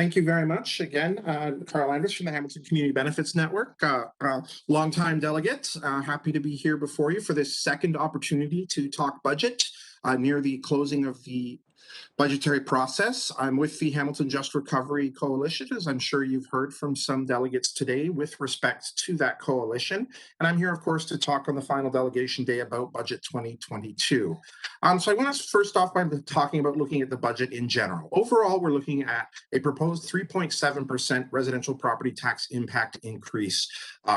Thank you very much again, Karl Andrus from the Hamilton Community Benefits Network, longtime delegate. Happy to be here before you for this second opportunity to talk budget near the closing of the budgetary process. I'm with the Hamilton Just Recovery Coalition, as I'm sure you've heard from some delegates today with respect to that coalition. And I'm here, of course, to talk on the final delegation day about Budget 2022. So I want to first off by talking about looking at the budget in general. Overall, we're looking at a proposed 3.7% residential property tax impact increase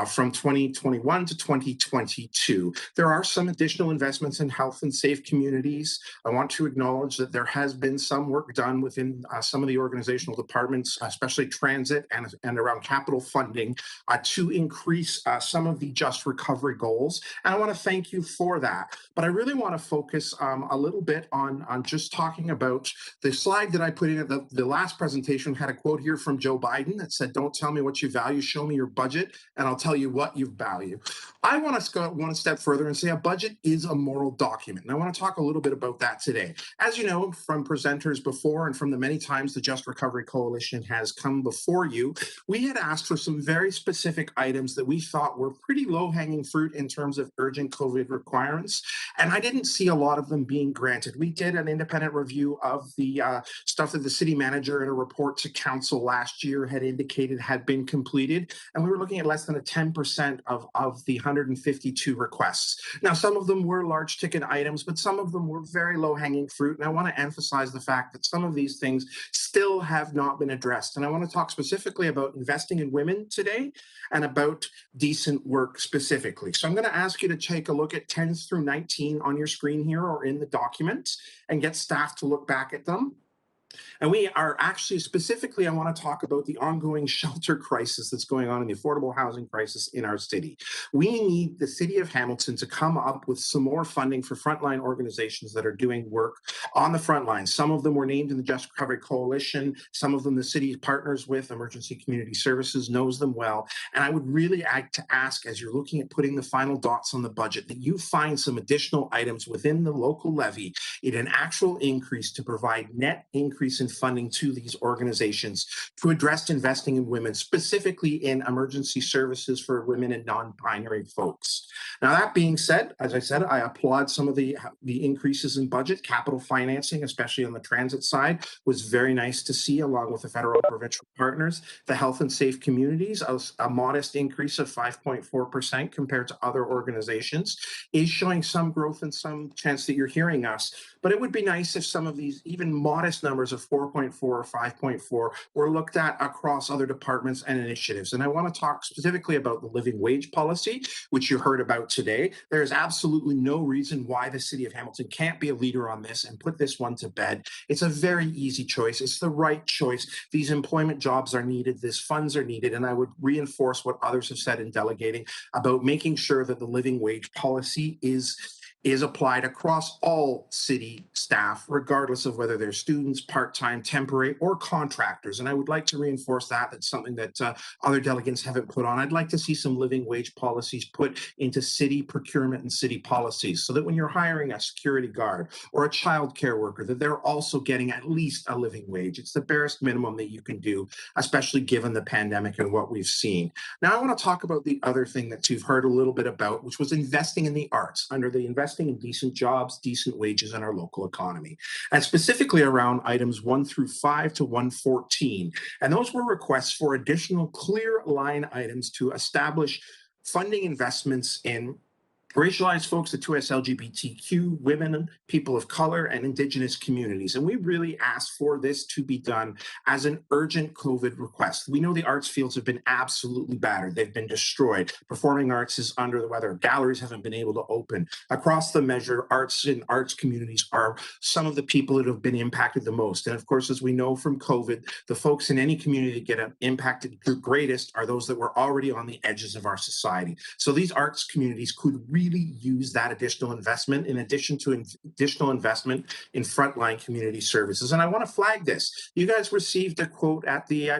from 2021 to 2022. There are some additional investments in health and safe communities. I want to acknowledge that there has been some work done within some of the organizational departments, especially transit and around capital funding, to increase some of the just recovery goals. And I want to thank you for that. But I really want to focus a little bit on just talking about the slide that I put in at the last presentation. Had a quote here from Joe Biden that said, "Don't tell me what you value, show me your budget, and I'll tell you what you value." I want to go one step further and say a budget is a moral document. And I want to talk a little bit about that today. As you know from presenters before and from the many times the Just Recovery Coalition has come before you, we had asked for some very specific items that we thought were pretty low-hanging fruit in terms of urgent COVID requirements. And I didn't see a lot of them being granted. We did an independent review of the stuff that the city manager in a report to council last year had indicated had been completed. And we were looking at less than a 10% of the 152 requests. Now, some of them were large ticket items, but some of them were very low hanging fruit. And I want to emphasize the fact that some of these things still have not been addressed. And I want to talk specifically about investing in women today and about decent work specifically. So I'm going to ask you to take a look at 10 through 19 on your screen here or in the document and get staff to look back at them. And we are actually specifically, I want to talk about the ongoing shelter crisis that's going on in the affordable housing crisis in our city. We need the city of Hamilton to come up with some more funding for frontline organizations that are doing work on the front lines. Some of them were named in the Just Recovery Coalition. Some of them the city partners with. Emergency Community Services knows them well. And I would really like to ask, as you're looking at putting the final dots on the budget, that you find some additional items within the local levy in an actual increase to provide net increase in funding to these organizations to address investing in women, specifically in emergency services for women and non-binary folks. Now, that being said, as I said, I applaud some of the increases in budget. Capital financing, especially on the transit side, was very nice to see, along with the federal and provincial partners. The health and safe communities, a modest increase of 5.4% compared to other organizations, is showing some growth and some chance that you're hearing us. But it would be nice if some of these even modest numbers of 4.4 or 5.4 were looked at across other departments and initiatives. And I want to talk specifically about the living wage policy, which you heard about today. There is absolutely no reason why the city of Hamilton can't be a leader on this and put this one to bed. It's a very easy choice. It's the right choice. These employment jobs are needed. These funds are needed. And I would reinforce what others have said in delegating about making sure that the living wage policy is applied across all city staff, regardless of whether they're students, part-time, temporary, or contractors. And I would like to reinforce that. That's something that other delegates haven't put on. I'd like to see some living wage policies put into city procurement and city policies so that when you're hiring a security guard or a childcare worker, that they're also getting at least a living wage. It's the barest minimum that you can do, especially given the pandemic and what we've seen. Now, I want to talk about the other thing that you've heard a little bit about, which was investing in the arts under the investing in decent jobs, decent wages in our local economy, and specifically around items 1 through 5 to 114. And those were requests for additional clear line items to establish funding investments in racialized folks, the 2S LGBTQ, women, people of color, and Indigenous communities. And we really asked for this to be done as an urgent COVID request. We know the arts fields have been absolutely battered. They've been destroyed. Performing arts is under the weather. Galleries haven't been able to open. Across the measure, arts and arts communities are some of the people that have been impacted the most. And of course, as we know from COVID, the folks in any community that get impacted the greatest are those that were already on the edges of our society. So these arts communities could really really use that additional investment in addition to additional investment in frontline community services. And I want to flag this. You guys received a quote at the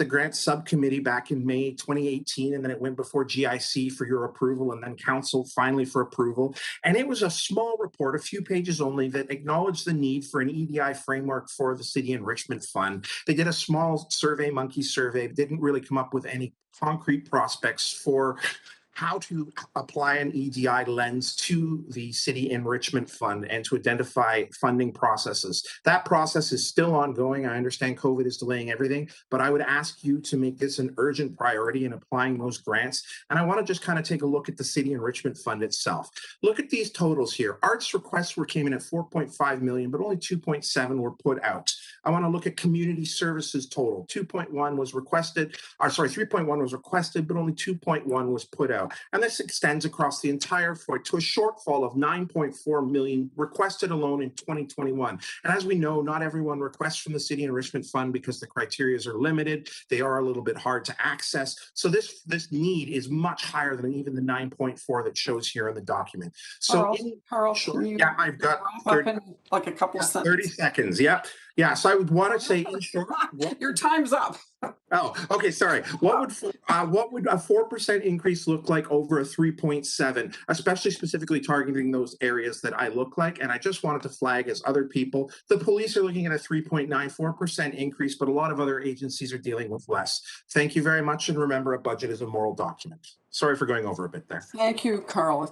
grant subcommittee back in May 2018, and then it went before GIC for your approval, and then council finally for approval. And it was a small report, a few pages only, that acknowledged the need for an EDI framework for the City Enrichment Fund. They did a small survey, monkey survey, didn't really come up with any concrete prospects for how to apply an EDI lens to the City Enrichment Fund and to identify funding processes. That process is still ongoing. I understand COVID is delaying everything, but I would ask you to make this an urgent priority in applying those grants. And I want to just kind of take a look at the City Enrichment Fund itself. Look at these totals here. Arts requests came in at 4.5 million, but only 2.7 were put out. I want to look at community services total. 2.1 was requested, 3.1 was requested, but only 2.1 was put out. And this extends across the entire FOID to a shortfall of 9.4 million requested alone in 2021. And as we know, not everyone requests from the City Enrichment Fund because the criteria are limited. They are a little bit hard to access. So this need is much higher than even the 9.4 that shows here in the document. So Carl, sure, yeah, I've got 30, like a couple sentences. 30 seconds. Yeah. Yeah, so I would want to say in short, your time's up. Oh, okay, sorry. What would a 4% increase look like over a 3.7, especially specifically targeting those areas that I look like? And I just wanted to flag as other people, the police are looking at a 3.94% increase, but a lot of other agencies are dealing with less. Thank you very much, and remember, a budget is a moral document. Sorry for going over a bit there. Thank you, Carl.